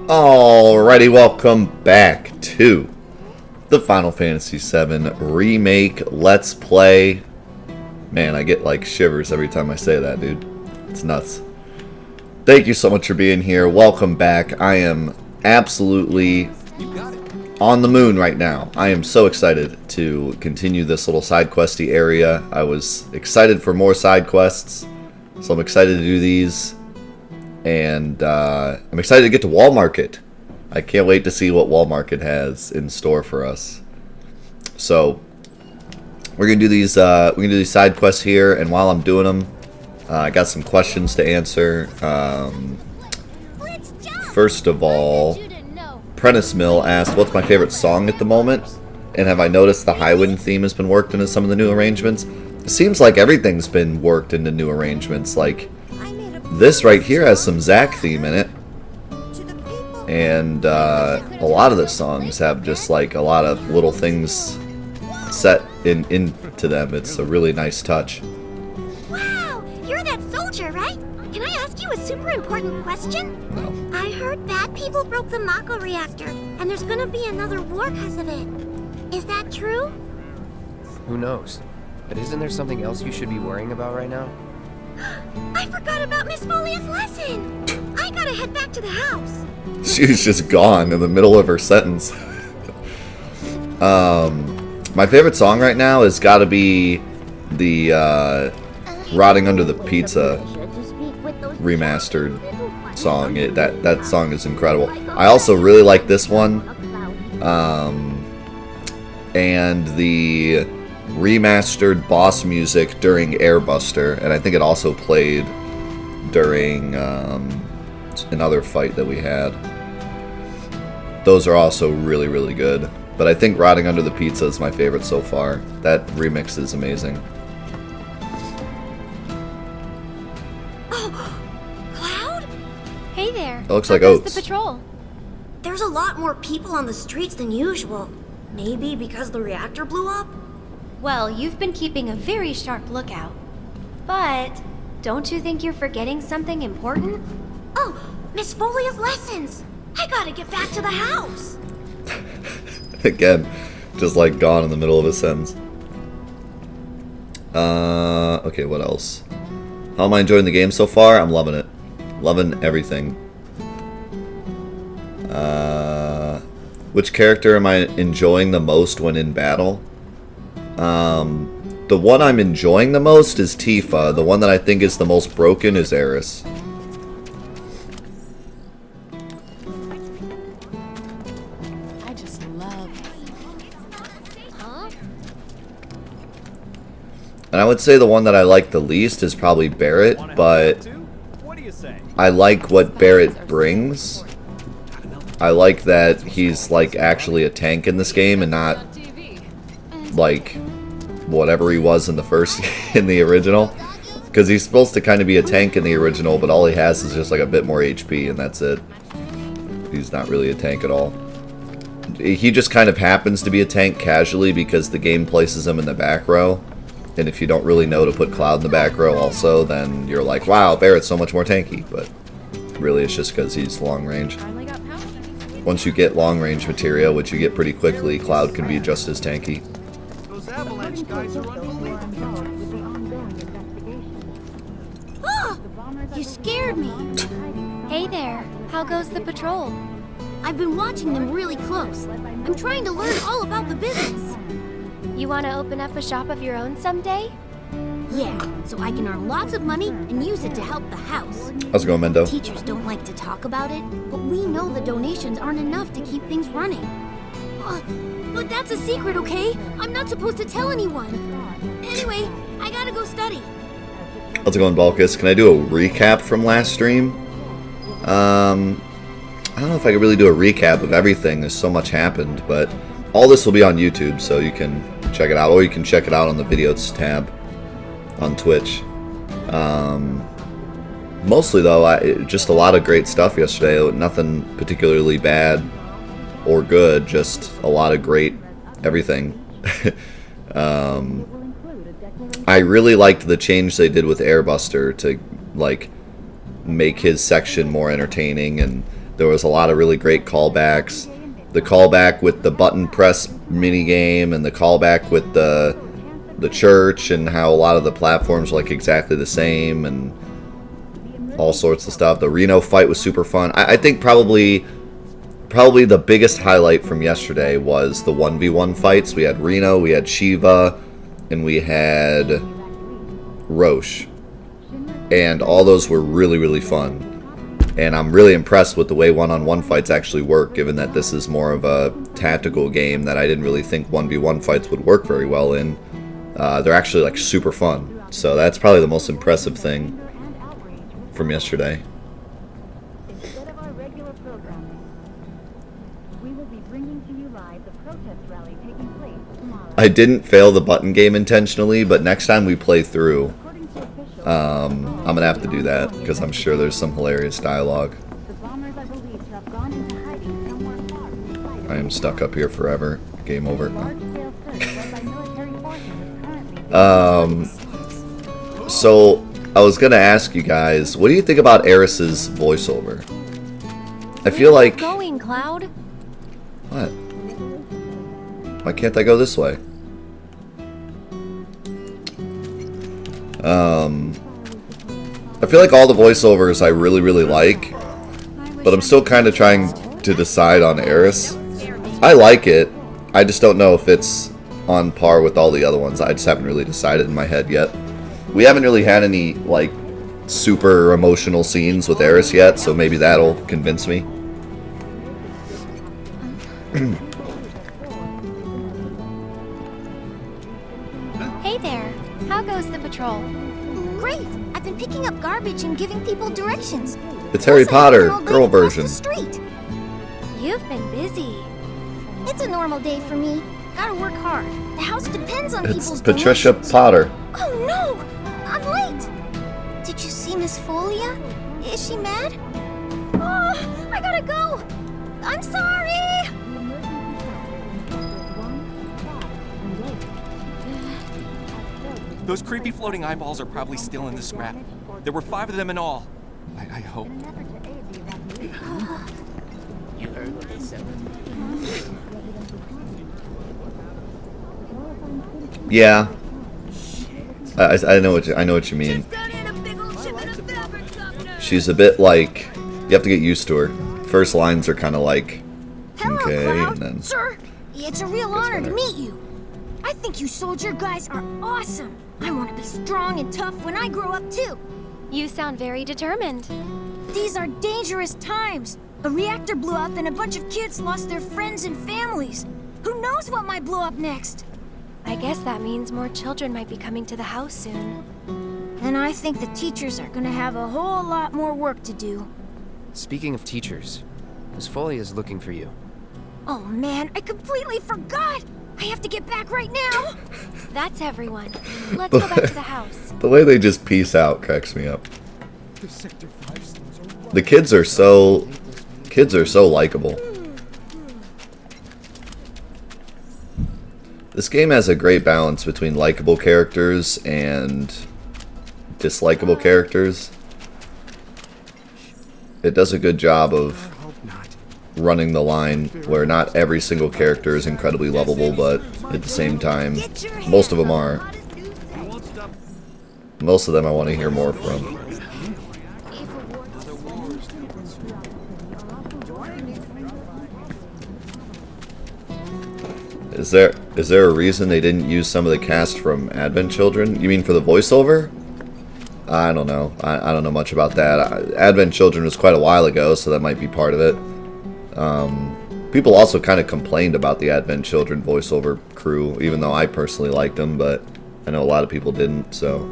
Alrighty, welcome back to the Final Fantasy VII Remake Let's Play. Man, I get like shivers every time I say that, dude. It's nuts. Thank you so much for being here. Welcome back. I am absolutely on the moon right now. I am so excited to continue this little side questy area. I was excited for more side quests, so I'm excited to do these. And I'm excited to get to Wall Market. I can't wait to see what Wall Market has in store for us. So we're gonna do these. Side quests here, and while I'm doing them, I got some questions to answer. First of all, Prentice Mill asked, "What's my favorite song at the moment?" And have I noticed the Highwind theme has been worked into some of the new arrangements? It seems like everything's been worked into new arrangements. Like, this right here has some Zack theme in it, and a lot of the songs have just like a lot of little things set into them. It's a really nice touch. Wow, you're that soldier, right? Can I ask you a super important question? No. I heard bad people broke the Mako reactor, and there's gonna be another war because of it. Is that true? Who knows? But isn't there something else you should be worrying about right now? I forgot about Miss Folia's lesson! I gotta head back to the house. She was just gone in the middle of her sentence. My favorite song right now has got to be the Rotting Under the Pizza remastered song. That song is incredible. I also really like this one, and the remastered boss music during Airbuster, and I think it also played during another fight that we had. Those are also really, really good. But I think Rotting Under the Pizza is my favorite so far. That remix is amazing. Oh, Cloud? Hey there. It looks like How goes Oats. the patrol? There's a lot more people on the streets than usual. Maybe because the reactor blew up? Well, you've been keeping a very sharp lookout. But don't you think you're forgetting something important? Oh, Miss Folia's lessons! I gotta get back to the house! Again, just like gone in the middle of a sentence. Okay, what else? How am I enjoying the game so far? I'm loving it. Loving everything. Which character am I enjoying the most when in battle? The one I'm enjoying the most is Tifa. The one that I think is the most broken is Eris. I just love And I would say the one that I like the least is probably Barrett, but I like what Barrett brings. I like that he's like actually a tank in this game and not like whatever he was in the first in the original, because he's supposed to kind of be a tank in the original, but all he has is just like a bit more HP and that's it. He's not really a tank at all. He just kind of happens to be a tank casually because the game places him in the back row, and if you don't really know to put Cloud in the back row also, then you're like, wow, Barrett's so much more tanky, but really it's just because he's long range. Once you get long range materia, which you get pretty quickly, Cloud can be just as tanky. Those avalanche guys are unbelievable. Oh, you scared me. Hey there. How goes the patrol? I've been watching them really close. I'm trying to learn all about the business. You want to open up a shop of your own someday? Yeah, so I can earn lots of money and use it to help the house. How's it going, Mendo? Teachers don't like to talk about it, but we know the donations aren't enough to keep things running. But that's a secret, okay? I'm not supposed to tell anyone. Anyway, I gotta go study. How's it going, Balkus? Can I do a recap from last stream? I don't know if I could really do a recap of everything. There's so much happened, but all this will be on YouTube, so you can check it out, or you can check it out on the videos tab on Twitch. Mostly though, just a lot of great stuff yesterday. Nothing particularly bad or good, just a lot of great everything. I really liked the change they did with Airbuster to like make his section more entertaining, and There was a lot of really great callbacks. The callback with the button press minigame and the callback with the church and how a lot of the platforms were like exactly the same and all sorts of stuff. The Reno fight was super fun. I think probably the biggest highlight from yesterday was the 1v1 fights. We had Reno, we had Shiva, and we had Roche. And all those were really, really fun. And I'm really impressed with the way one-on-one fights actually work, given that this is more of a tactical game that I didn't really think 1v1 fights would work very well in. They're actually like super fun. So that's probably the most impressive thing from yesterday. Instead of our regular programming, we will be bringing to you live the protest rally taking place tomorrow. I didn't fail the button game intentionally, but next time we play through, According to officials, I'm gonna have to do that because I'm sure there's some hilarious dialogue. the bombers are believed to have gone into hiding somewhere far from the site. I am stuck up here forever. Game over. Large-scale search led by military forces is currently So I was gonna ask you guys, what do you think about Eris's voiceover? I feel like Going, Cloud. what? Why can't I go this way? I feel like all the voiceovers I really, really like, but I'm still kind of trying to decide on Eris. I like it. I just don't know if it's on par with all the other ones. I just haven't really decided in my head yet. We haven't really had any, like, super emotional scenes with Eris yet, so maybe that'll convince me. Hey there. How goes the patrol? Great! I've been picking up garbage and giving people directions. It's Harry Plus, I have Potter, an old lady girl across version. the street. You've been busy. It's a normal day for me. Gotta work hard. The house depends on It's people's Patricia donations. Potter. Oh no! I'm late! Did you see Miss Folia? Is she mad? Oh, I gotta go! I'm sorry! Those creepy floating eyeballs are probably still in the scrap. There were 5 of them in all. I hope. You heard what they said. Yeah. I know what you mean. She's a bit like, you have to get used to her. First lines are kind of like, Hello, okay, Cloud. and then Sir, it's a real honor to meet you. I think you soldier guys are awesome. I want to be strong and tough when I grow up too. You sound very determined. These are dangerous times. A reactor blew up and a bunch of kids lost their friends and families. Who knows what might blow up next? I guess that means more children might be coming to the house soon. And I think the teachers are gonna have a whole lot more work to do. Speaking of teachers, Miss Foley is looking for you. Oh man, I completely forgot! I have to get back right now! That's everyone. Let's go back to the house. the way they just peace out cracks me up. The kids are so likable. This game has a great balance between likable characters and dislikable characters. It does a good job of running the line where not every single character is incredibly lovable, but at the same time, most of them are. Most of them I want to hear more from. Is there a reason they didn't use some of the cast from Advent Children? You mean for the voiceover? I don't know. I don't know much about that. Advent Children was quite a while ago, so that might be part of it. People also kind of complained about the Advent Children voiceover crew, even though I personally liked them, but I know a lot of people didn't, so...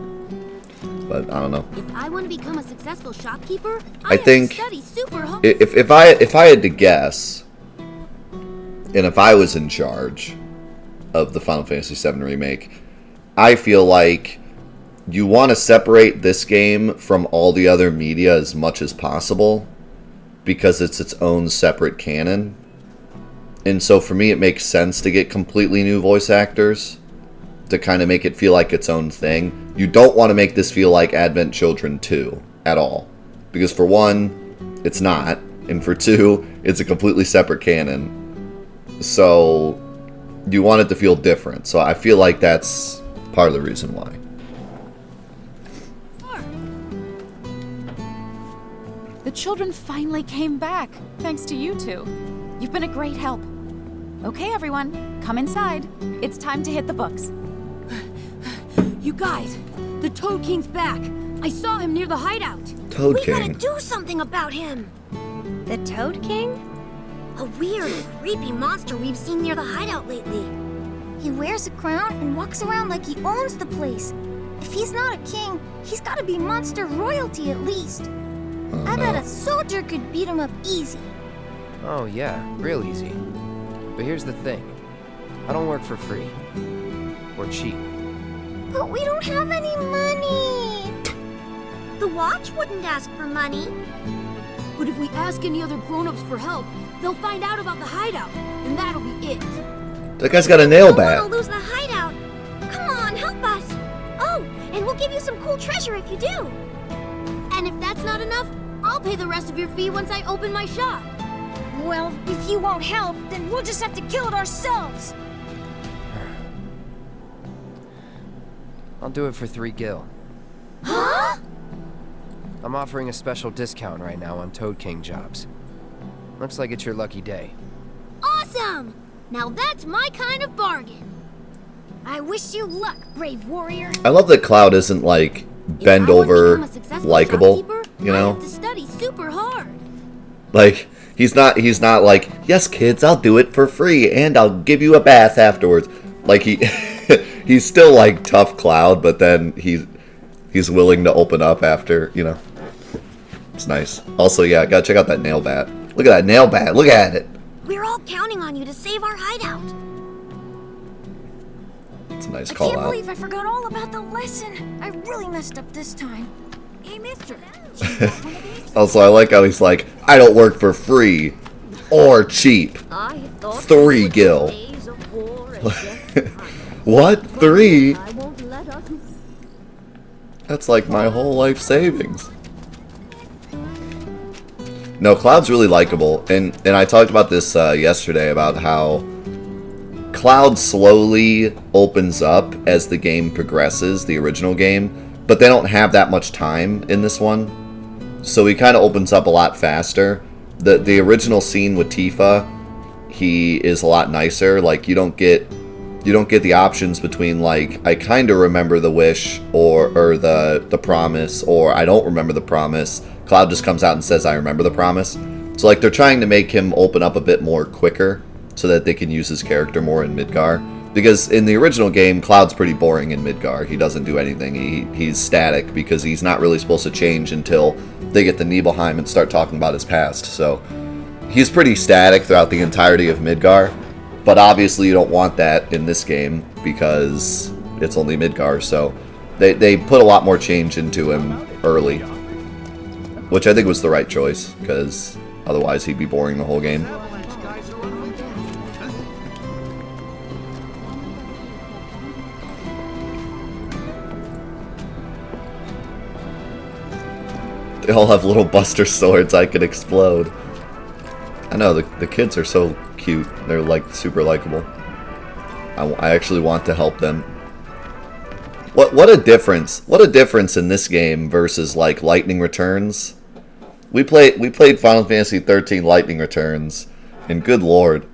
But I don't know. If I want to become a successful shopkeeper, I think have to study super hard. if I had to guess, and if I was in charge of the Final Fantasy VII Remake, I feel like you want to separate this game from all the other media as much as possible because it's its own separate canon. And so for me, it makes sense to get completely new voice actors to kind of make it feel like its own thing. You don't want to make this feel like Advent Children 2 at all. Because for one, it's not. and for 2, it's a completely separate canon. So you want it to feel different. So I feel like that's part of the reason why. The children finally came back, thanks to you two. You've been a great help. Okay, everyone, come inside. It's time to hit the books. You guys, the Toad King's back. I saw him near the hideout. Toad We King. gotta do something about him. The Toad King? A weird, creepy monster we've seen near the hideout lately. He wears a crown and walks around like he owns the place. If he's not a king, he's gotta be monster royalty at least. I bet a soldier could beat him up easy. Oh yeah, real easy. But here's the thing. I don't work for free. Or cheap. But we don't have any money. The watch wouldn't ask for money. But if we ask any other grown-ups for help, they'll find out about the hideout, and that'll be it. That guy's got a nail Don't bat. wanna lose the hideout. Come on, help us. Oh, and we'll give you some cool treasure if you do. And if that's not enough, I'll pay the rest of your fee once I open my shop. Well, if you won't help, then we'll just have to kill it ourselves. I'll do it for 3 gil. Huh? I'm offering a special discount right now on Toad King jobs. Looks like it's your lucky day. Awesome! Now that's my kind of bargain. I wish you luck, brave warrior. I love that Cloud isn't like bend If I wanna over become a successful likable, shopkeeper, you I know? have to study super hard. Like he's not like, "Yes, kids, I'll do it for free and I'll give you a bath afterwards." Like he he's still like tough Cloud, but then he's willing to open up after, you know. It's nice. Also, yeah, gotta check out that nail bat. Look at that nail bat. Look at it. We're all counting on you to save our hideout. It's a nice I call can't out. believe I forgot all about the lesson. I really messed up this time. Hey, mister. Also, I like how he's like, "I don't work for free or cheap." I thought 3 gil. days of war and death. What? 3? I won't let us. That's like my whole life savings. No, Cloud's really likable, and I talked about this yesterday about how Cloud slowly opens up as the game progresses, the original game, but they don't have that much time in this one, so he kind of opens up a lot faster. The original scene with Tifa, he is a lot nicer. Like you don't get the options between like I kind of remember the wish or the promise, or I don't remember the promise. Cloud just comes out and says I remember the promise. So like they're trying to make him open up a bit more quicker so that they can use his character more in Midgar. Because in the original game, Cloud's pretty boring in Midgar. He doesn't do anything. He's static because he's not really supposed to change until they get the Nibelheim and start talking about his past. So he's pretty static throughout the entirety of Midgar. But obviously you don't want that in this game because it's only Midgar. So they put a lot more change into him early, which I think was the right choice because otherwise he'd be boring the whole game. Avalanche guys are unbelievable. They all have little buster swords I could explode. I know, the kids are so cute. They're like super likable. I actually want to help them. What a difference. What a difference in this game versus like Lightning Returns. We played Final Fantasy 13 Lightning Returns, and good lord,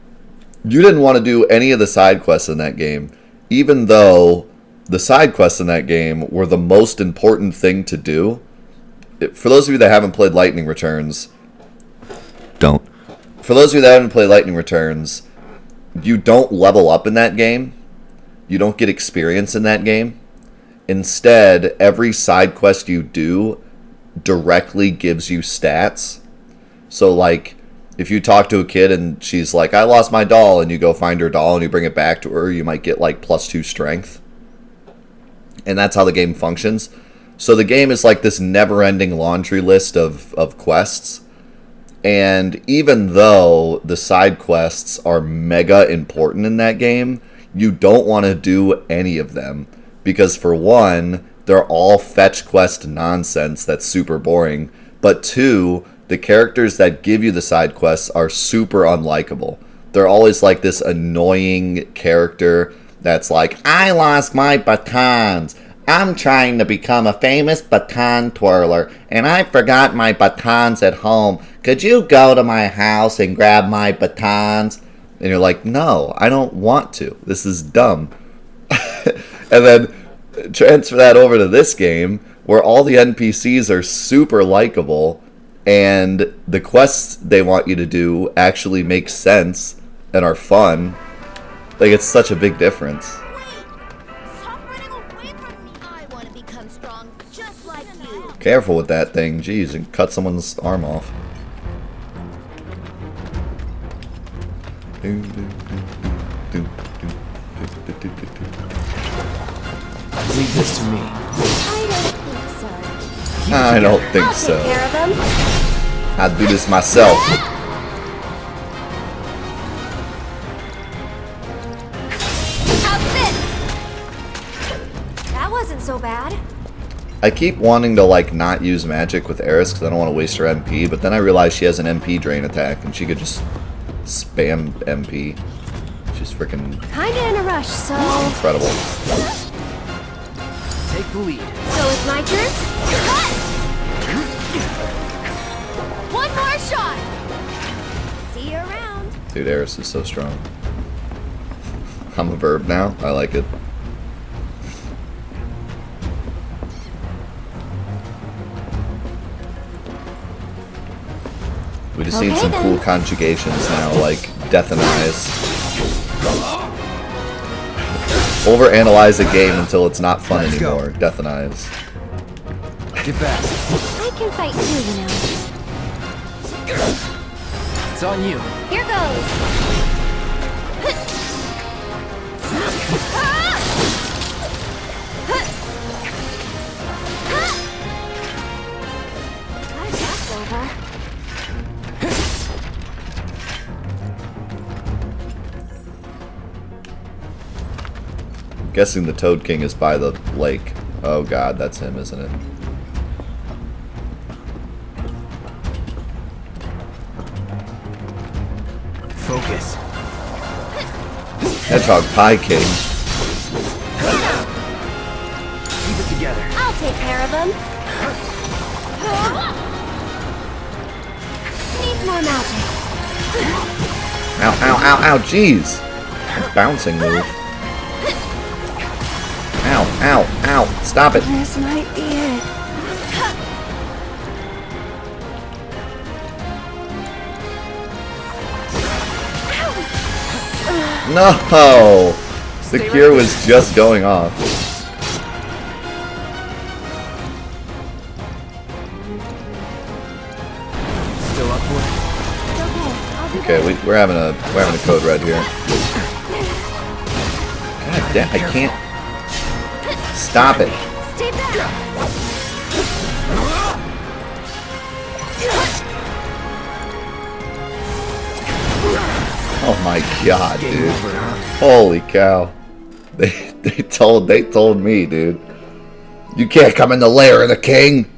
you didn't want to do any of the side quests in that game, even though the side quests in that game were the most important thing to do. For those of you that haven't played Lightning Returns, don't. For those of you that haven't played Lightning Returns, you don't level up in that game. You don't get experience in that game. Instead, every side quest you do directly gives you stats. So, like, if you talk to a kid and she's like, I lost my doll, and you go find her doll and you bring it back to her, you might get, like, +2 strength. And that's how the game functions. So the game is like this never-ending laundry list of quests. And even though the side quests are mega important in that game, you don't want to do any of them. Because for one, they're all fetch quest nonsense that's super boring. But two, the characters that give you the side quests are super unlikable. They're always like this annoying character that's like, I lost my batons. I'm trying to become a famous baton twirler, and I forgot my batons at home. Could you go to my house and grab my batons? And you're like, no, I don't want to. This is dumb. And then transfer that over to this game, where all the NPCs are super likable, and the quests they want you to do actually make sense and are fun. Like, it's such a big difference. Stop running away from me. I want to become strong just like you. Careful with that thing, jeez, and cut someone's arm off. Leave this to me. I don't think so. I don't think I'll so. take care of them. I'll do this myself. How's this? That wasn't so bad. I keep wanting to, like, not use magic with Eris because I don't want to waste her MP, but then I realize she has an MP drain attack and she could just spam MP. She's freaking Kinda in a rush, so... incredible. Take the lead. So it's my turn? Cut! One more shot! See you around. Dude, Eris is so strong. I'm a verb now. I like it. We just need Okay, some then. cool conjugations now, like death and eyes. Overanalyze a game until it's not fun Let's go. anymore. Death and eyes. Get back. I can fight too, you know. It's on you. Here goes. That's over. I'm guessing the Toad King is by the lake. Oh god, that's him, isn't it? Focus. Hedgehog Pie King. Keep it together. I'll take care of him. Needs more magic. Ow, ow, ow, ow, jeez! Bouncing move. Ow, ow, ow, stop it. This might be it. No! The cure was just going off. Still up for it? Okay, we're having a code red here. God damn, I can't. Stop it. Stay back. Oh my god, dude. Holy cow. They told me, dude. You can't come in the lair of the king.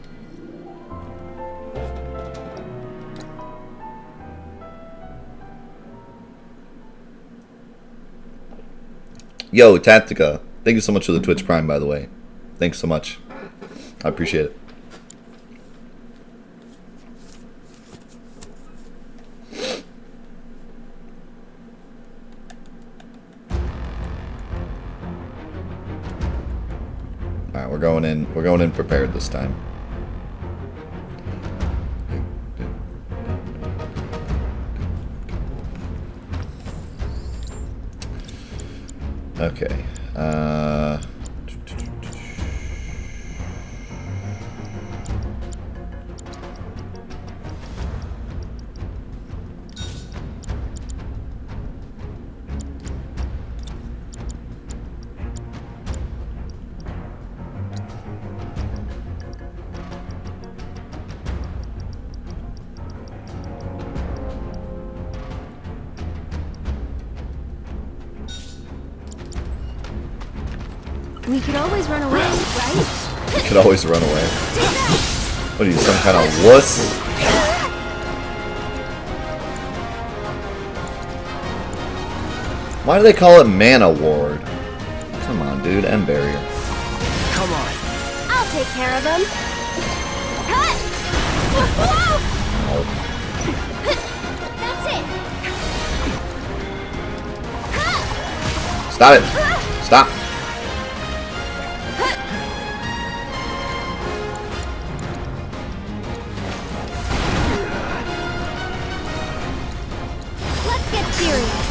Yo, Tactica. Thank you so much for the Twitch Prime, by the way. Thanks so much. I appreciate it. Alright, we're going in prepared this time. Okay. We could always run away, right? You could always run away. What are you, some kind of wuss? Why do they call it Mana Ward? Come on, dude. End barrier. Come on. I'll take care of them. Cut! Whoa! That's it. Stop it. Stop. Let's get serious.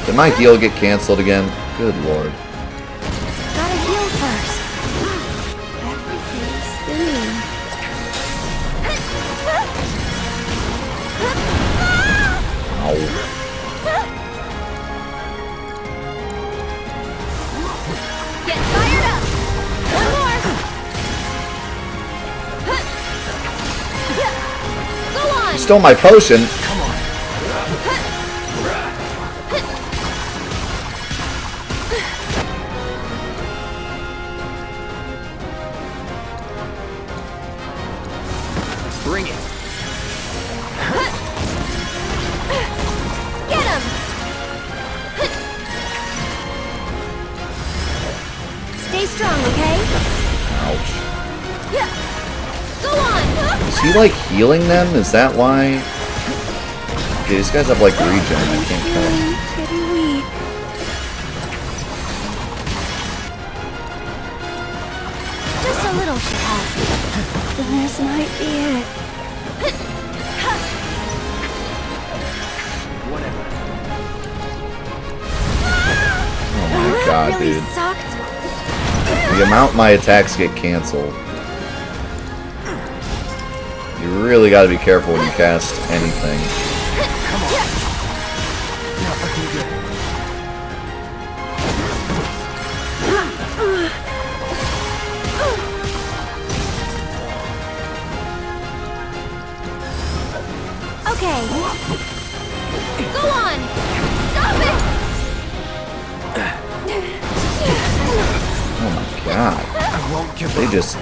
Did my heal get canceled again? Good lord. Gotta heal first. Everything's spinning. Ow. Get fired up! One more! Go on! You stole my potion. Come on. Bring it. Get him! Stay strong, okay? Ouch. Go on! Is he like healing them? Is that why? Okay, these guys have like regen. I can't tell. Getting weak. Just a little tap. This might be it. Oh my god, Really dude. sucked. The amount my attacks get canceled. You really gotta be careful when you cast anything. Not looking good. Okay. Go on! Stop it! Oh my god. I won't give They up. just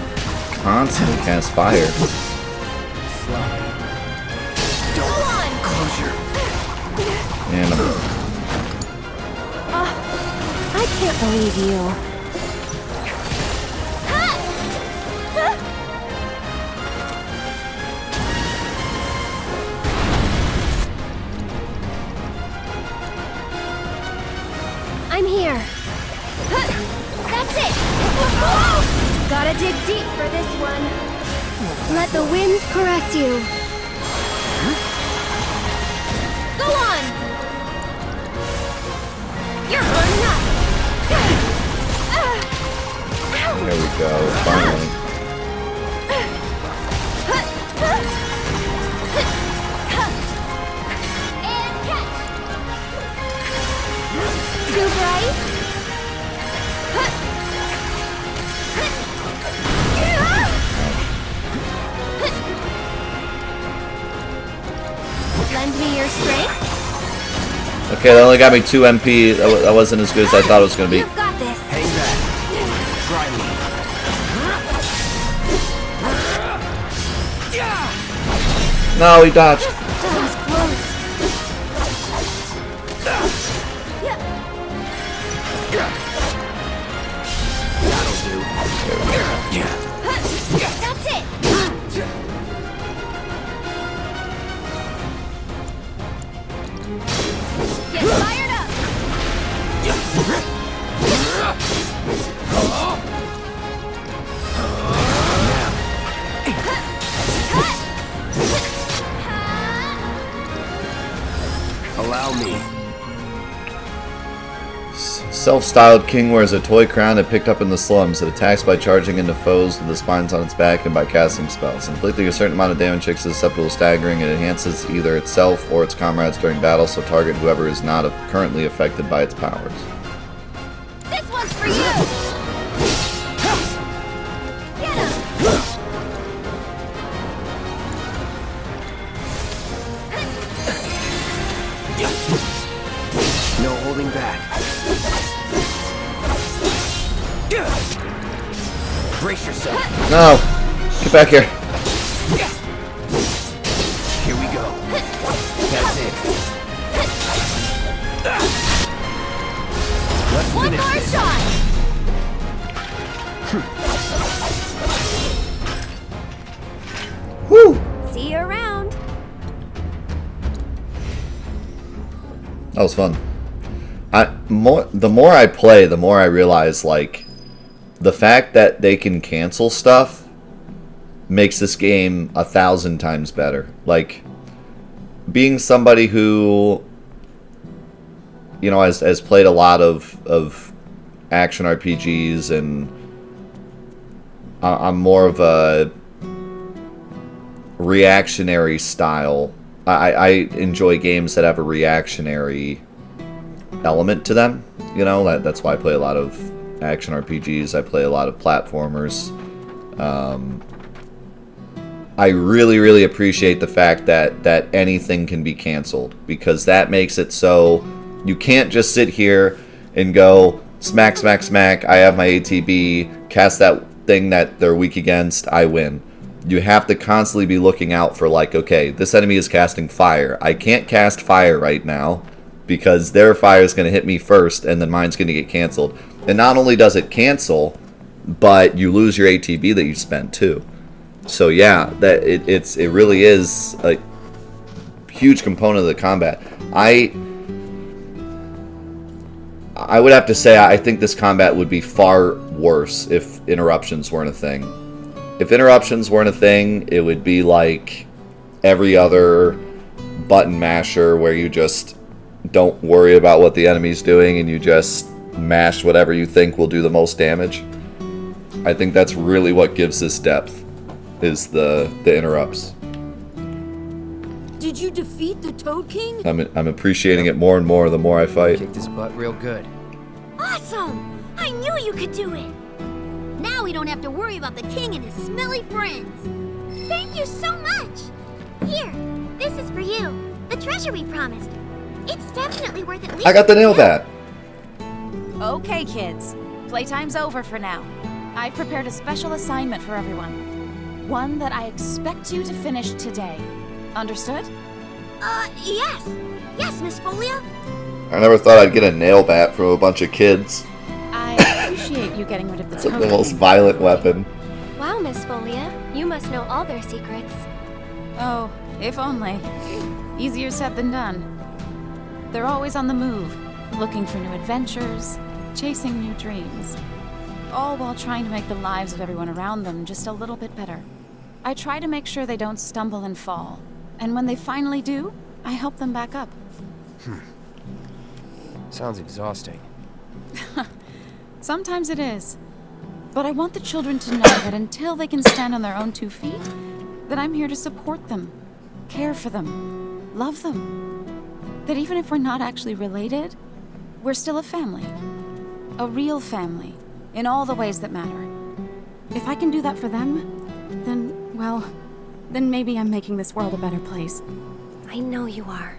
constantly cast fire. Go on! Closure. And I can't believe you. I'm here. That's it! Gotta dig deep for this one. Let the winds caress you. Go on! You're burning up! there we go, finally. And catch! Too bright? Lend me your strength? Okay, that only got me 2 MP. That wasn't as good as I thought it was gonna be. You've got this. Hang back. Try me. No, he dodged. That was close. That'll do. That's it. Get fired up. Allow me. Self-styled king wears a toy crown it picked up in the slums. It attacks by charging into foes with the spines on its back and by casting spells. Inflicting a certain amount of damage makes it susceptible to staggering. It enhances either itself or its comrades during battle, so target whoever is not currently affected by its powers. This one's for you. Get him. No holding back. Brace yourself. No! Get back here. Here we go. That's it. That was fun. The more I play, the more I realize, like, the fact that they can cancel stuff makes this game 1,000 times better. Like, being somebody who, you know, has played a lot of action RPGs, and I'm more of a reactionary style. I enjoy games that have a reactionary element to them. You know, that's why I play a lot of action RPGs. I play a lot of platformers. I really, really appreciate the fact that anything can be canceled, because that makes it so you can't just sit here and go smack, smack, smack. I have my ATB, cast that thing that they're weak against, I win. You have to constantly be looking out for, like, okay, this enemy is casting fire. I can't cast fire right now because their fire is going to hit me first, and then mine's going to get canceled. And not only does it cancel, but you lose your ATB that you spent too. So yeah, that it really is a huge component of the combat. I would have to say I think this combat would be far worse if interruptions weren't a thing. If interruptions weren't a thing, it would be like every other button masher where you just don't worry about what the enemy's doing and you just mash whatever you think will do the most damage. I think that's really what gives this depth, is the interrupts. Did you defeat the Toad King? I'm appreciating it more and more the more I fight. Kicked his butt real good. Awesome! I knew you could do it! Now we don't have to worry about the king and his smelly friends. Thank you so much! Here, this is for you. The treasure we promised. It's definitely worth at least... I got the nail bat! Okay, kids. Playtime's over for now. I've prepared a special assignment for everyone. One that I expect you to finish today. Understood? Yes. Yes, Miss Folia. I never thought I'd get a nail bat from a bunch of kids. I appreciate you getting rid of the It's like token. the most violent weapon. Wow, Miss Folia, you must know all their secrets. Oh, if only. Easier said than done. They're always on the move, looking for new adventures, chasing new dreams. All while trying to make the lives of everyone around them just a little bit better. I try to make sure they don't stumble and fall. And when they finally do, I help them back up. Sounds exhausting. Sometimes it is. But I want the children to know that until they can stand on their own 2 feet, that I'm here to support them, care for them, love them. That even if we're not actually related, we're still a family. A real family, in all the ways that matter. If I can do that for them, then, well, then maybe I'm making this world a better place. I know you are.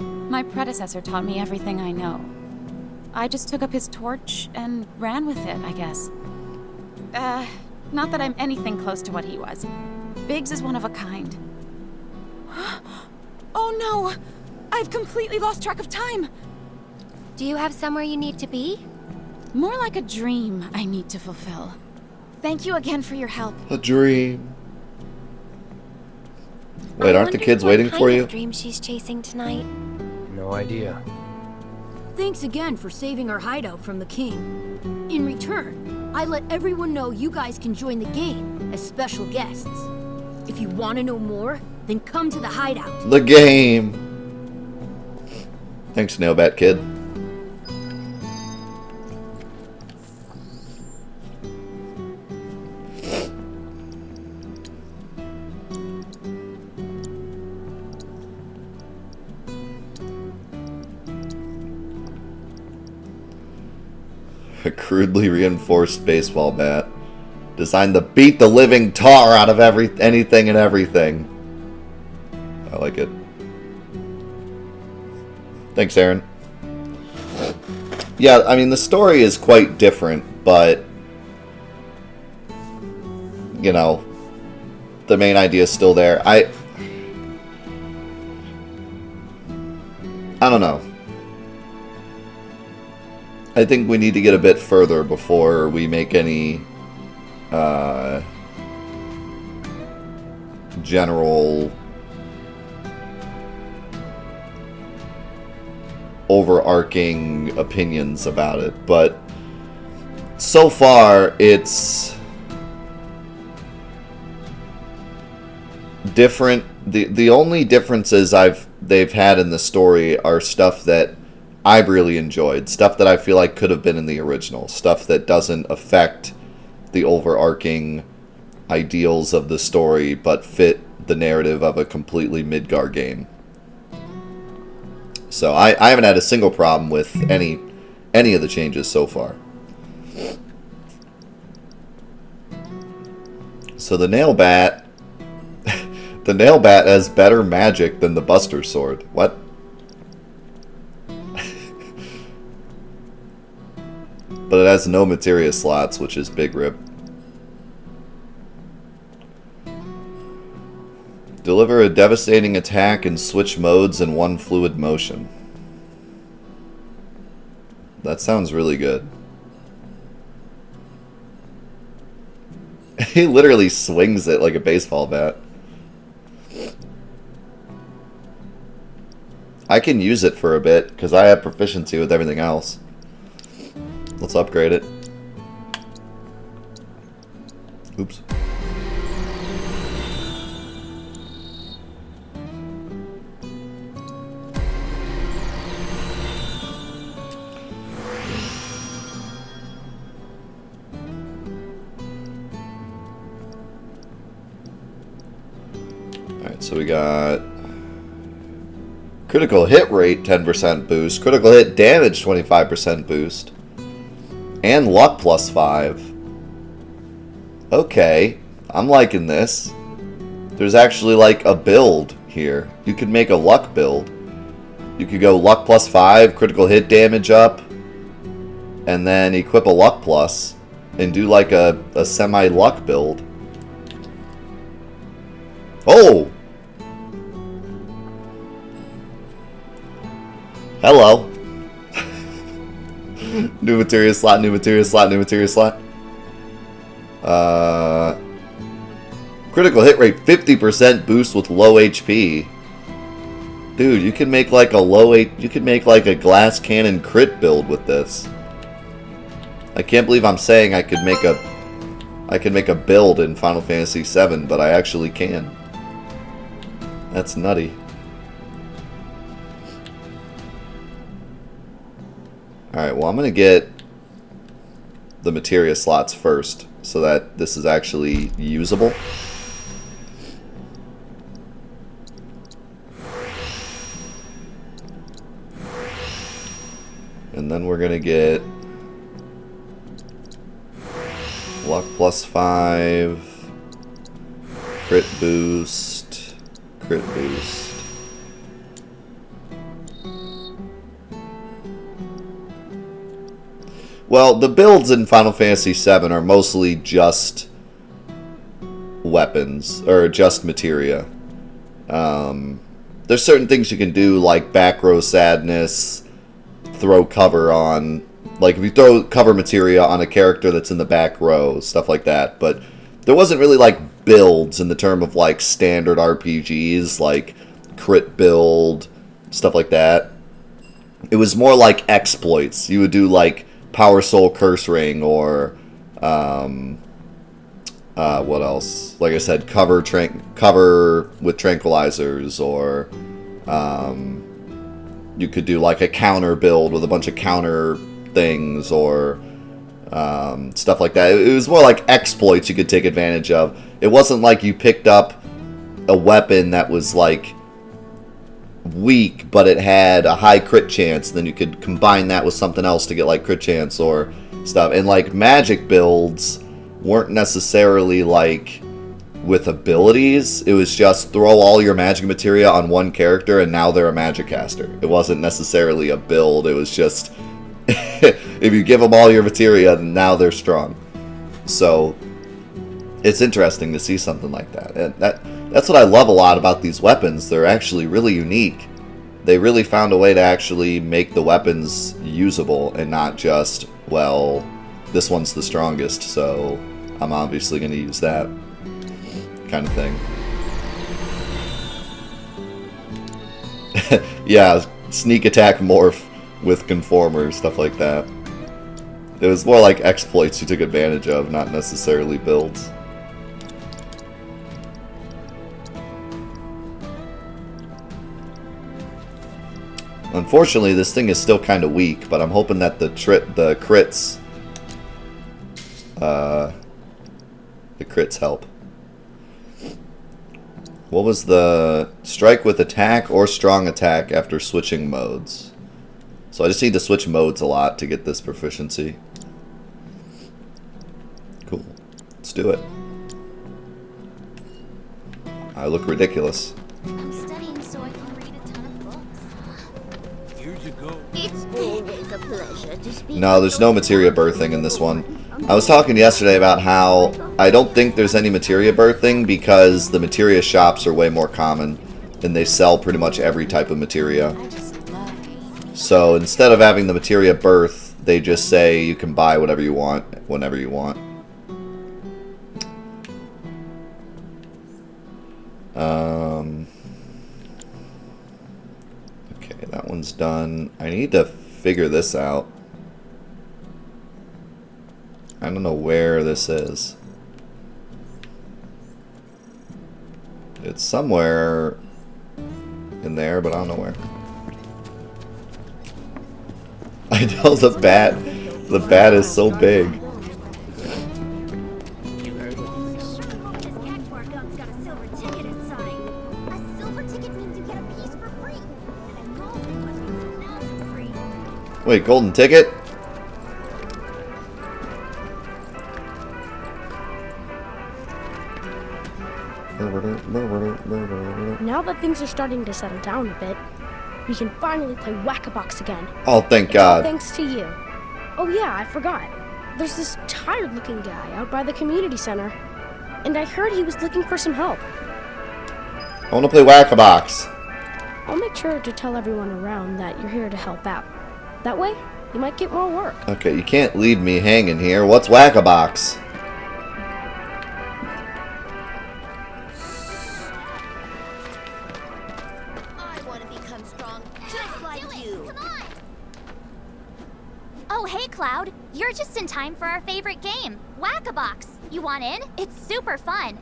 My predecessor taught me everything I know. I just took up his torch and ran with it, I guess. Not that I'm anything close to what he was. Biggs is one of a kind. Oh no! I've completely lost track of time! Do you have somewhere you need to be? More like a dream I need to fulfill. Thank you again for your help. A dream. Wait, aren't the kids waiting for you? What dream she's chasing tonight? No idea. Thanks again for saving our hideout from the king. In return, I let everyone know you guys can join the game as special guests. If you want to know more, then come to the hideout. The game. Thanks, Nailbat Kid. A crudely reinforced baseball bat designed to beat the living tar out of anything and everything. I like it. Thanks, Aaron. Yeah, I mean, the story is quite different, but you know, the main idea is still there. I don't know. I think we need to get a bit further before we make any general overarching opinions about it, but so far it's different. The only differences they've had in the story are stuff that I've really enjoyed, stuff that I feel like could have been in the original, stuff that doesn't affect the overarching ideals of the story but fit the narrative of a completely Midgar game. So I haven't had a single problem with any of the changes so far. So the nail bat has better magic than the Buster Sword. What? But it has no materia slots, which is big rip. Deliver a devastating attack and switch modes in one fluid motion. That sounds really good. He literally swings it like a baseball bat. I can use it for a bit, because I have proficiency with everything else. Let's upgrade it. Oops. Alright, so we got critical hit rate 10% boost, critical hit damage 25% boost, and luck +5. Okay, I'm liking this. There's actually like a build here. You could make a luck build. You could go luck +5, critical hit damage up, and then equip a luck plus and do like a semi-luck build. Oh! Hello. New materia slot, new materia slot, new materia slot. Critical hit rate 50% boost with low HP. Dude, you can make like a glass cannon crit build with this. I can't believe I'm saying I could make a build in Final Fantasy VII, but I actually can. That's nutty. Alright, well I'm going to get the materia slots first, so that this is actually usable. And then we're going to get luck +5, crit boost, crit boost. Well, the builds in Final Fantasy VII are mostly just weapons, or just materia. There's certain things you can do, like back row sadness, throw cover on, like if you throw cover materia on a character that's in the back row, stuff like that. But there wasn't really like builds in the term of like standard RPGs, like crit build, stuff like that. It was more like exploits. You would do like Power Soul Curse Ring, or what else? Like I said, cover with tranquilizers, or you could do like a counter build with a bunch of counter things, or stuff like that. It was more like exploits you could take advantage of. It wasn't like you picked up a weapon that was like weak, but it had a high crit chance, then you could combine that with something else to get like crit chance or stuff. And like magic builds weren't necessarily like with abilities. It was just throw all your magic materia on one character and now they're a magic caster. It wasn't necessarily a build. It was just if you give them all your materia, then now they're strong. So it's interesting to see something like that. And that's what I love a lot about these weapons. They're actually really unique. They really found a way to actually make the weapons usable and not just, well, this one's the strongest, so I'm obviously going to use that kind of thing. Yeah, sneak attack morph. with conformers, stuff like that. It was more like exploits you took advantage of, not necessarily builds. Unfortunately, this thing is still kind of weak, but I'm hoping that the crits help. What was the strike with attack or strong attack after switching modes? So I just need to switch modes a lot to get this proficiency. Cool. Let's do it. I look ridiculous. I'm studying so I can read a ton of books. Here you go. It's always a pleasure to speak. No, there's no materia birthing in this one. I was talking yesterday about how I don't think there's any materia birthing because the materia shops are way more common and they sell pretty much every type of materia. So instead of having the materia birth, they just say you can buy whatever you want whenever you want. Okay, that one's done. I need to figure this out. I don't know where this is. It's somewhere in there, but I don't know where. I know the bat is so big. You heard what he said. This cactuar gun's got a silver ticket inside. A silver ticket means you get a piece for free. And a golden one means 1,000 free. Wait, golden ticket? Now that things are starting to settle down a bit, we can finally play Whack-A-Box again. Oh, thank It's all God. thanks to you. Oh yeah, I forgot. There's this tired-looking guy out by the community center, and I heard he was looking for some help. I want to play Whack-A-Box. I'll make sure to tell everyone around that you're here to help out. That way, you might get more work. Okay, you can't leave me hanging here. What's Whack-A-Box? I want to become strong just like you. Come on. Oh, hey, Cloud. You're just in time for our favorite game, Whack-A-Box. You want in? It's super fun.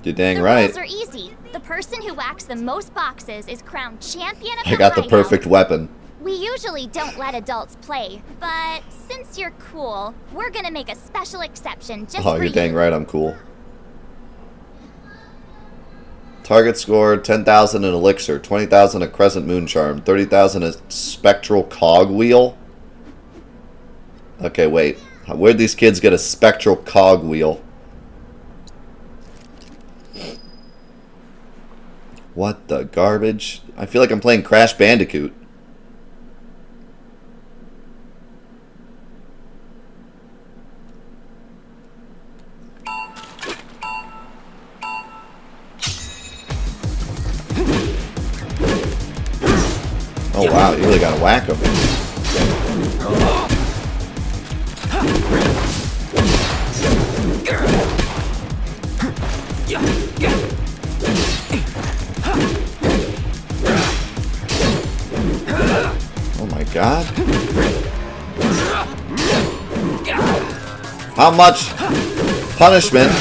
You're dang The right. rules are easy. The person who whacks the most boxes is crowned champion of I got the hideout. perfect weapon. We usually don't let adults play, but since you're cool, we're gonna make a special exception just Oh, for you're you. dang right, I'm cool. Target score 10,000 in elixir, 20,000 a crescent moon charm, 30,000 a spectral cog wheel. Okay, wait. Where'd these kids get a spectral cog wheel? What the garbage? I feel like I'm playing Crash Bandicoot. Oh wow, you really gotta whack him. Oh my god. How much punishment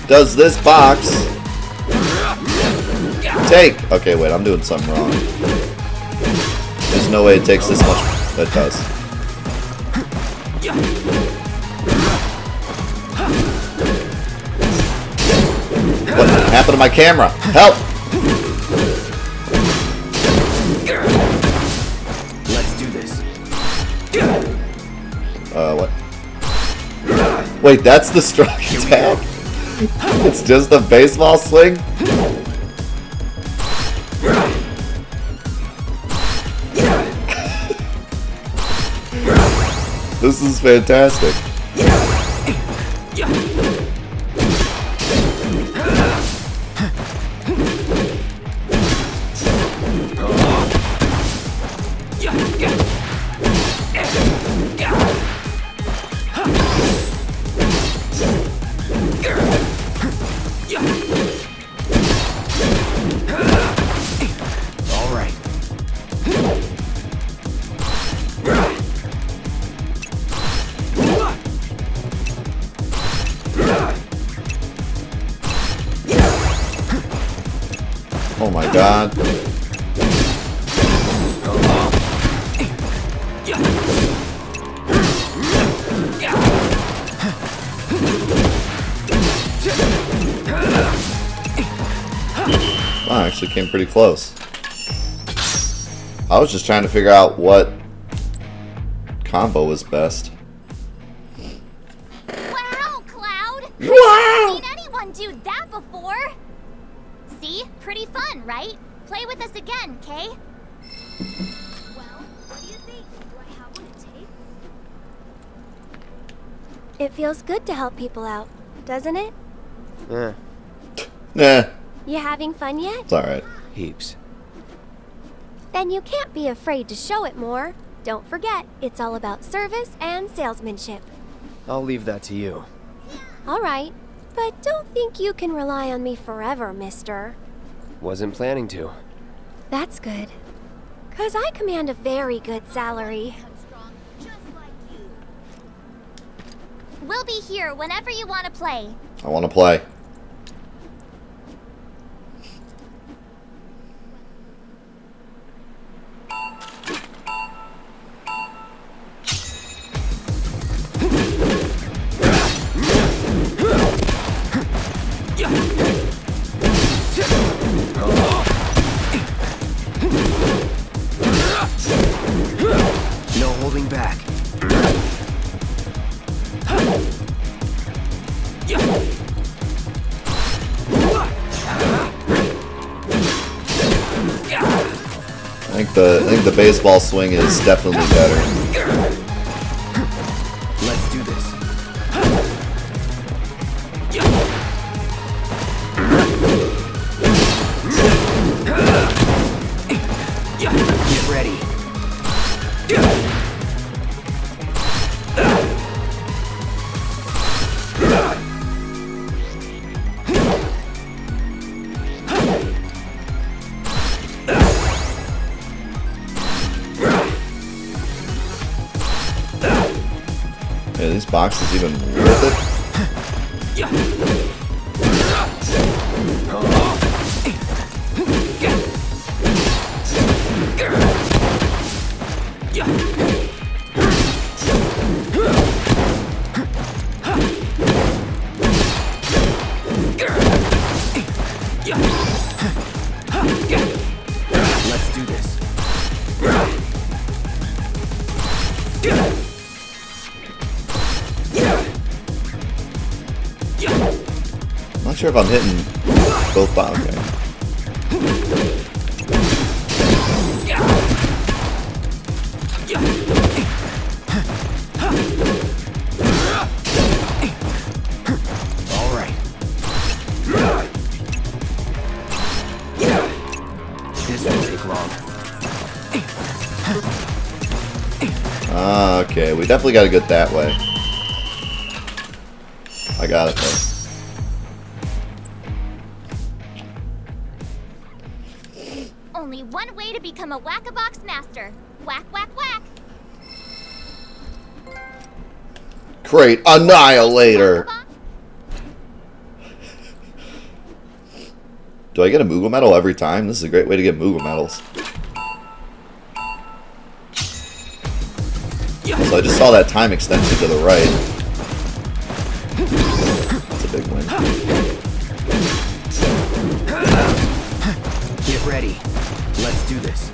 does this box take? Okay, wait, I'm doing something wrong. There's no way it takes this much. That does. What happened to my camera? Help! Let's do this. What? Wait, that's the strong attack? It's just a baseball swing? This is fantastic. All right. god. Wow, I actually came pretty close. I was just trying to figure out what combo was best. Wow, Cloud! Wow! I've seen anyone do that before. See? Pretty fun, right? Play with us again, Kay? Well, what do you think? Do I have what it takes? It feels good to help people out, doesn't it? Eh, Nah, You having fun yet? it's alright. heaps. Then you can't be afraid to show it more. Don't forget, it's all about service and salesmanship. I'll leave that to you. All right, but don't think you can rely on me forever, mister. Wasn't planning to. That's good. 'Cause I command a very good salary. We'll be here whenever you want to play. I want to play. No holding back. I think the baseball swing is definitely better. Let's do this. Get ready. Yeah, these boxes even worth it? Let's do this. I'm not sure if I'm hitting both boxes. Okay. All right. This won't take long. Ah, okay. We definitely got to get that way. I got it though. Only one way to become a whack-a-box master. Whack, whack, whack. Great Annihilator! Do I get a Moogle medal every time? This is a great way to get Moogle medals. So I just saw that time extension to the right. That's a big win. Get ready. Let's do this.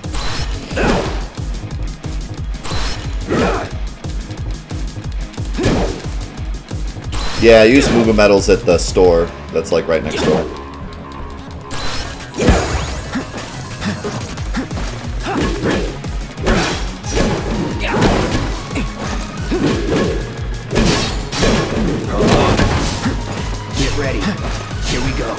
Yeah, I use Moogle medals at the store. That's like right next door. Get ready. Here we go.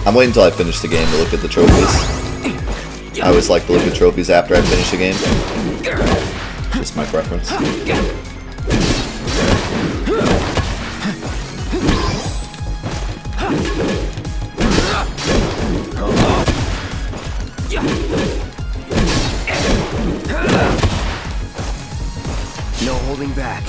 I'm waiting until I finish the game to look at the trophies. I always like to look at trophies after I finish a game. Just my preference. No holding back.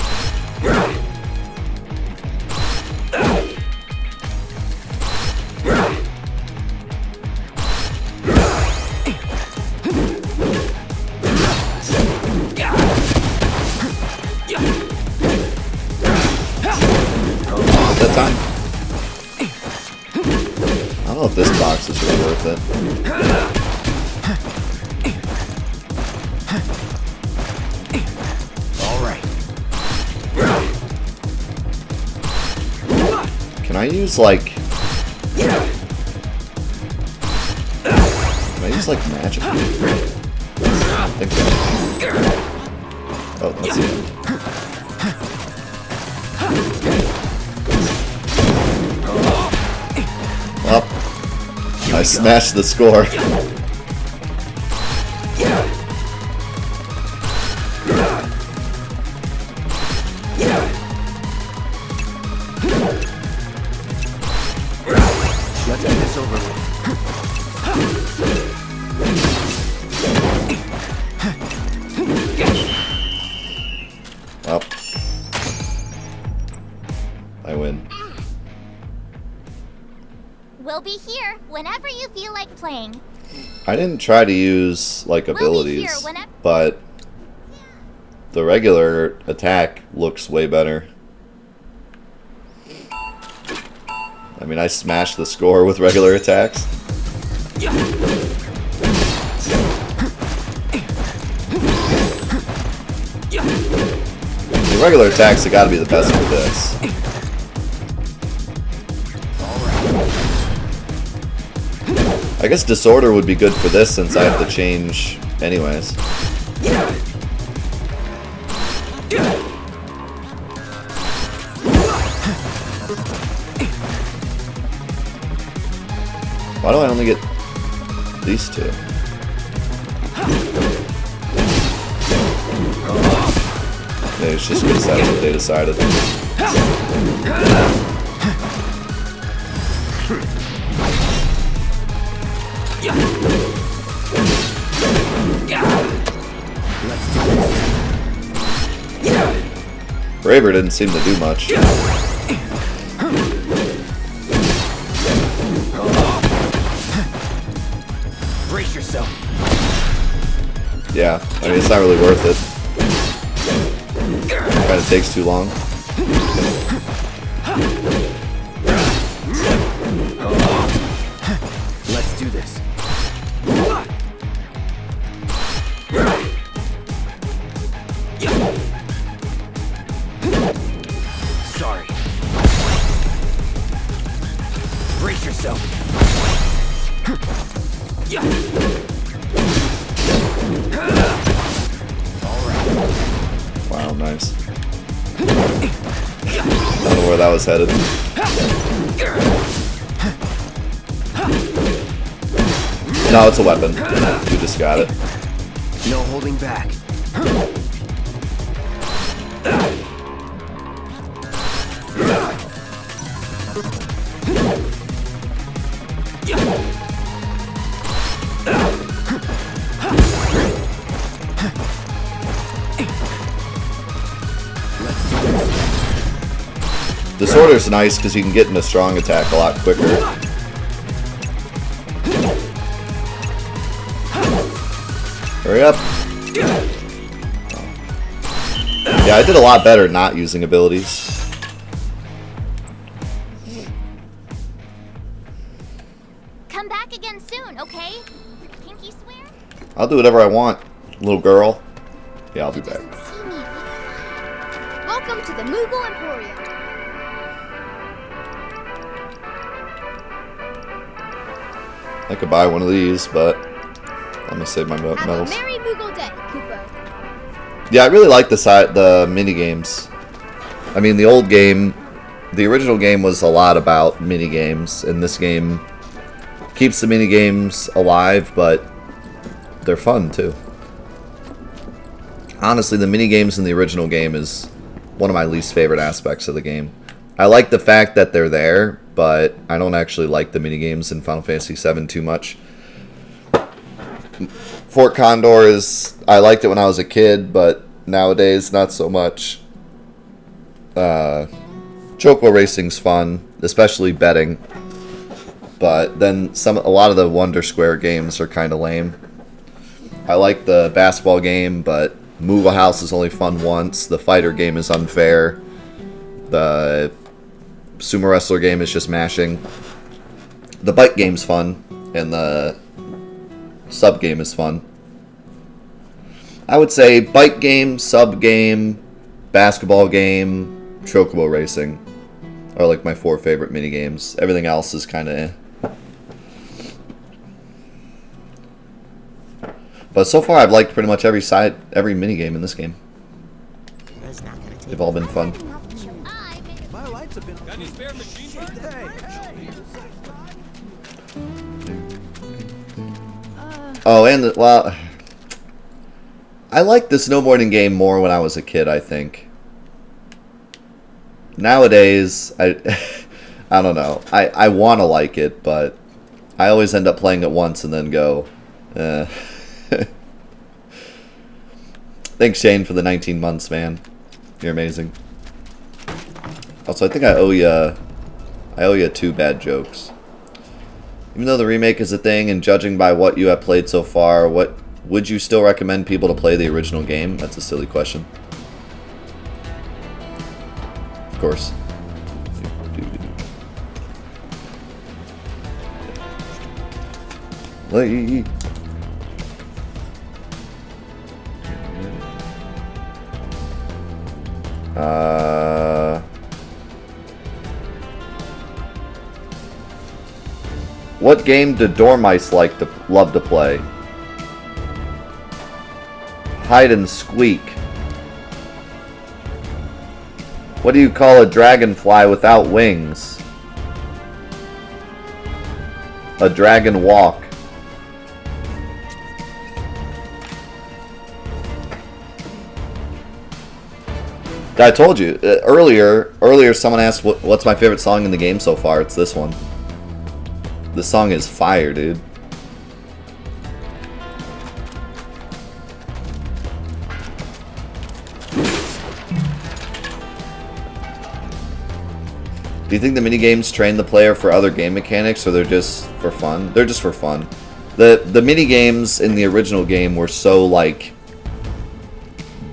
time. I don't know if this box is really worth it. Can I use like... Can I use like magic? I think so. Oh, that's it. Well, I smashed the score. Let's get this over with. Well, I win. We'll be here whenever you feel like playing. I didn't try to use like abilities, but the regular attack looks way better. I mean, I smashed the score with regular attacks. The regular attacks have got to be the best for this. I guess Disorder would be good for this since I have to change anyways. Why do I only get these two? Maybe it's just because that's what they decided. Braver didn't seem to do much. Brace yourself. Yeah, I mean, it's not really worth it. Kind of takes too long. Let's do this. Sorry. Brace yourself. Wow, nice. I don't know where that was headed. No, it's a weapon. You just got it. No holding back. Disorder's nice because you can get into strong attack a lot quicker. Hurry up. Yeah, I did a lot better not using abilities. Come back again soon, okay? Pinky swear? I'll do whatever I want, little girl. Yeah, I'll be back. Welcome to the Moogle Emporium. I could buy one of these, but I'm gonna save my Have a medals. merry Moogle day, Cooper. Yeah, I really like the mini games. I mean, the old game, the original game was a lot about mini games, and this game keeps the mini games alive, but they're fun too. Honestly, the mini games in the original game is one of my least favorite aspects of the game. I like the fact that they're there, but I don't actually like the mini games in Final Fantasy VII too much. Fort Condor is... I liked it when I was a kid, but nowadays not so much. Choco Racing's fun, especially betting. But then a lot of the Wonder Square games are kind of lame. I like the basketball game, but Move a House is only fun once. The fighter game is unfair. The sumo wrestler game is just mashing. The bike game's fun, and the sub game is fun. I would say bike game, sub game, basketball game, chocobo racing are like my 4 favorite mini games. Everything else is kind of But so far I've liked pretty much every mini game in this game. They've all been fun. My lights have been. Got any spare machine Oh, and well, I liked the snowboarding game more when I was a kid, I think. Nowadays, I don't know. I want to like it, but I always end up playing it once and then go, Thanks, Shane, for the 19 months, man. You're amazing. Also, I think I owe you 2 bad jokes. Even though the remake is a thing, and judging by what you have played so far, what would you still recommend people to play the original game? That's a silly question. Of course. What game do Dormice love to play? Hide and squeak. What do you call a dragonfly without wings? A dragon walk. I told you earlier someone asked what's my favorite song in the game so far. It's this one. This song is fire, dude. Do you think the minigames train the player for other game mechanics, or they're just for fun? They're just for fun. The minigames in the original game were so, like,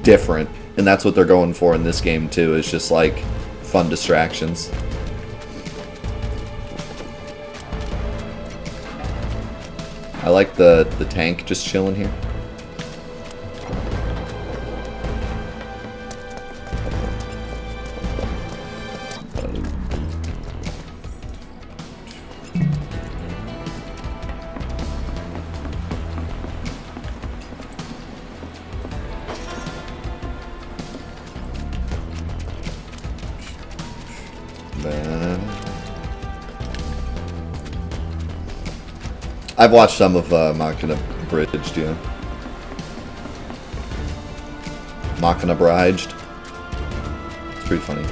different, and that's what they're going for in this game too. It's just like fun distractions. I like the tank just chilling here. I've watched some of Machina Bridged, yeah. Machina Bridged. It's pretty funny.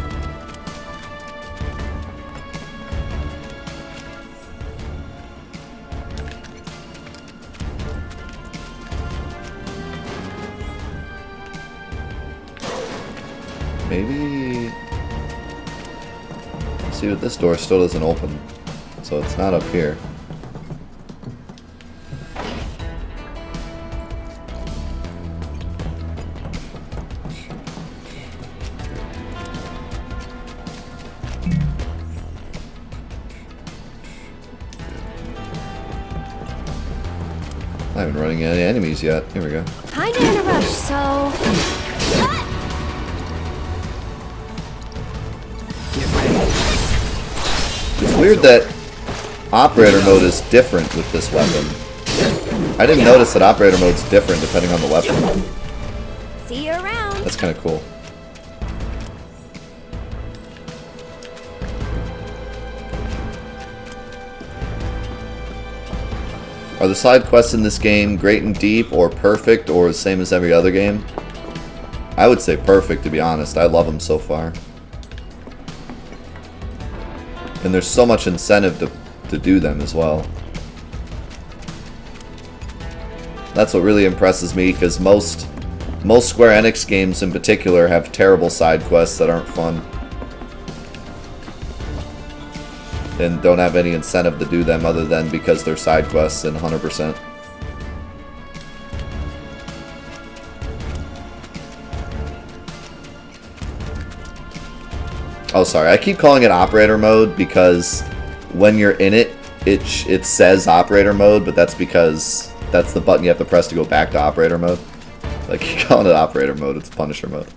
Maybe... Let's see what this door still doesn't open. So it's not up here. I haven't running any enemies yet. Here we go. Kinda in a rush, so... It's weird that operator mode is different with this weapon. I didn't notice that operator mode's different depending on the weapon. See you around. That's kind of cool. Are the side quests in this game great and deep, or perfect, or the same as every other game? I would say perfect, to be honest. I love them so far. And there's so much incentive to do them as well. That's what really impresses me, because most Square Enix games in particular have terrible side quests that aren't fun. And don't have any incentive to do them other than because they're side quests and 100%. Oh, sorry. I keep calling it operator mode because when you're in it, it says operator mode, but that's because that's the button you have to press to go back to operator mode. Like, you calling it operator mode, it's Punisher mode.